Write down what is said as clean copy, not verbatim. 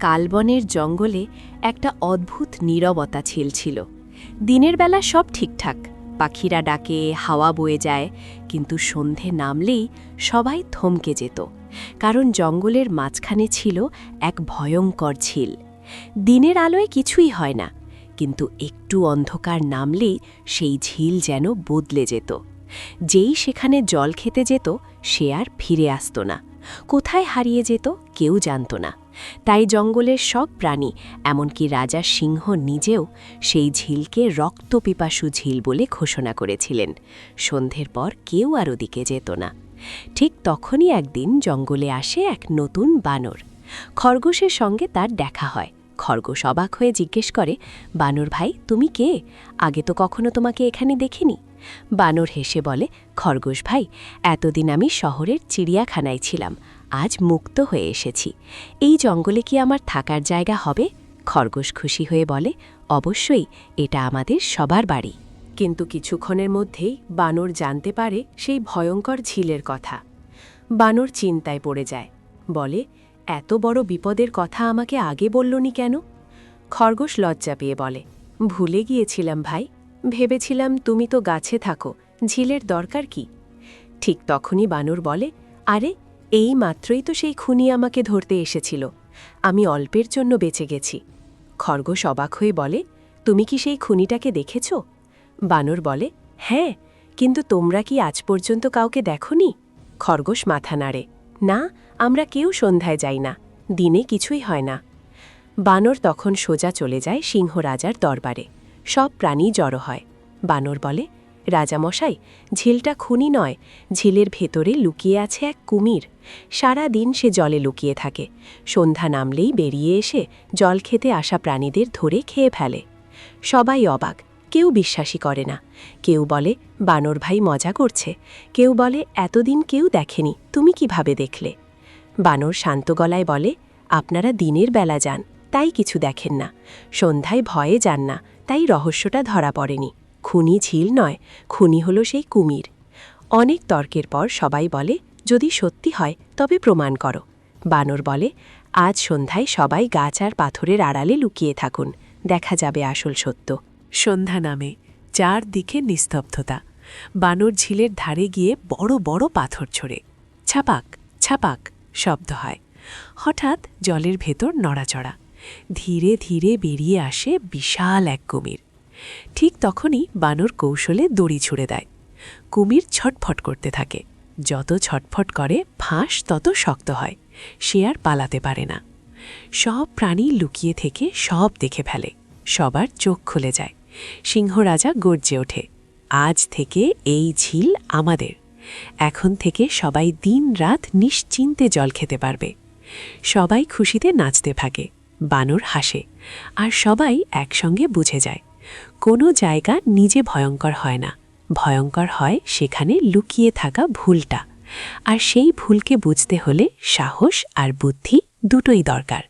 কালবনের জঙ্গলে একটা অদ্ভুত নীরবতা ছিল। দিনের বেলা সব ঠিকঠাক, পাখিরা ডাকে, হাওয়া বয়ে যায়, কিন্তু সন্ধে নামলেই সবাই থমকে যেত, কারণ জঙ্গলের মাঝখানে ছিল এক ভয়ঙ্কর ঝিল। দিনের আলোয় কিছুই হয় না, কিন্তু একটু অন্ধকার নামলেই সেই ঝিল যেন বদলে যেত। যেই সেখানে জল খেতে যেত সে আর ফিরে আসত না। কোথায় হারিয়ে যেত কেউ জানত না। তাই জঙ্গলের সব প্রাণী, এমনকি রাজা সিংহ নিজেও সেই ঝিলকে রক্তপিপাসু ঝিল বলে ঘোষণা করেছিলেন। সন্ধ্যের পর কেউ আর ওদিকে যেত না। ঠিক তখনই একদিন জঙ্গলে আসে এক নতুন বানর। খরগোশের সঙ্গে তার দেখা হয়। খরগোশ অবাক হয়ে জিজ্ঞেস করে, বানর ভাই, তুমি কে? আগে তো কখনো তোমাকে এখানে দেখিনি। বানর হেসে বলে, খরগোশ ভাই, এতদিন আমি শহরের চিড়িয়াখানায় ছিলাম, আজ মুক্ত হয়ে এসেছি। এই জঙ্গলে কি আমার থাকার জায়গা হবে? খরগোশ খুশি হয়ে বলে, অবশ্যই, এটা আমাদের সবার বাড়ি। কিন্তু কিছুক্ষণের মধ্যেই বানর জানতে পারে সেই ভয়ঙ্কর ঝিলের কথা। বানর চিন্তায় পড়ে যায়, বলে, এত বড় বিপদের কথা আমাকে আগে বললনি কেন? খরগোশ লজ্জা পেয়ে বলে, ভুলে গিয়েছিলাম ভাই, ভেবেছিলাম তুমি তো গাছে থাকো, ঝিলের দরকার কি? ঠিক তখনই বানর বলে, আরে, এই মাত্রই তো সেই খুনি আমাকে ধরতে এসেছিল, আমি অল্পের জন্য বেঁচে গেছি। খরগোশ অবাক হয়ে বলে, তুমি কি সেই খুনিটাকে দেখেছ? বানর বলে, হ্যাঁ, কিন্তু তোমরা কি আজ পর্যন্ত কাউকে দেখোনি? খরগোশ মাথা নাড়ে, না, আমরা কেউ সন্ধ্যায় যাই না, দিনে কিছুই হয় না। বানর তখন সোজা চলে যায় সিংহ রাজার দরবারে। সব প্রাণী জড়ো হয়। বানর বলে, রাজামশাই, ঝিলটা খুনি নয়, ঝিলের ভেতরে লুকিয়ে আছে এক কুমির। সারা দিন সে জলে লুকিয়ে থাকে, সন্ধ্যা নামলেই বেরিয়ে এসে জল খেতে আসা প্রাণীদের ধরে খেয়ে ফেলে। সবাই অবাক, কেউ বিশ্বাসই করে না। কেউ বলে, বানর ভাই মজা করছে, কেউ বলে, এতদিন কেউ দেখেনি, তুমি কিভাবে দেখলে? বানর শান্ত গলায় বলে, আপনারা দিনের বেলা যান, তাই কিছু দেখেন না, সন্ধ্যায় ভয়ে যান না, তাই রহস্যটা ধরা পড়েনি। খুনি ঝিল নয়, খুনি হলো সেই কুমির। অনেক তর্কের পর সবাই বলে, যদি সত্যি হয় তবে প্রমাণ করো। বানর বলে, আজ সন্ধ্যায় সবাই গাছ আর পাথরের আড়ালে লুকিয়ে থাকুন, দেখা যাবে আসল সত্য। সন্ধ্যা নামে, চারদিকে নিস্তব্ধতা। বানর ঝিলের ধারে গিয়ে বড় বড় পাথর ছোড়ে। ছাপাক ছাপাক শব্দ হয়। হঠাৎ জলের ভেতর নড়াচড়া। ধীরে ধীরে বেরিয়ে আসে বিশাল এক কুমির। ঠিক তখনই বানর কৌশলে দড়ি ছুঁড়ে দেয়। কুমির ছটফট করতে থাকে। যত ছটফট করে ফাঁস তত শক্ত হয়, সে আর পালাতে পারে না। সব প্রাণী লুকিয়ে থেকে সব দেখে ফেলে। সবার চোখ খুলে যায়। সিংহ রাজা গর্জে ওঠে, আজ থেকে এই ঝিল আমাদের। এখন থেকে সবাই দিন রাত নিশ্চিন্তে জল খেতে পারবে। সবাই খুশিতে নাচতে থাকে। বানর হাসে, আর সবাই একসঙ্গে বুঝে যায়, কোনো জায়গা নিজে ভয়ঙ্কর হয় না, ভয়ঙ্কর হয় সেখানে লুকিয়ে থাকা ভুলটা। আর সেই ভুলকে বুঝতে হলে সাহস আর বুদ্ধি দুটোই দরকার।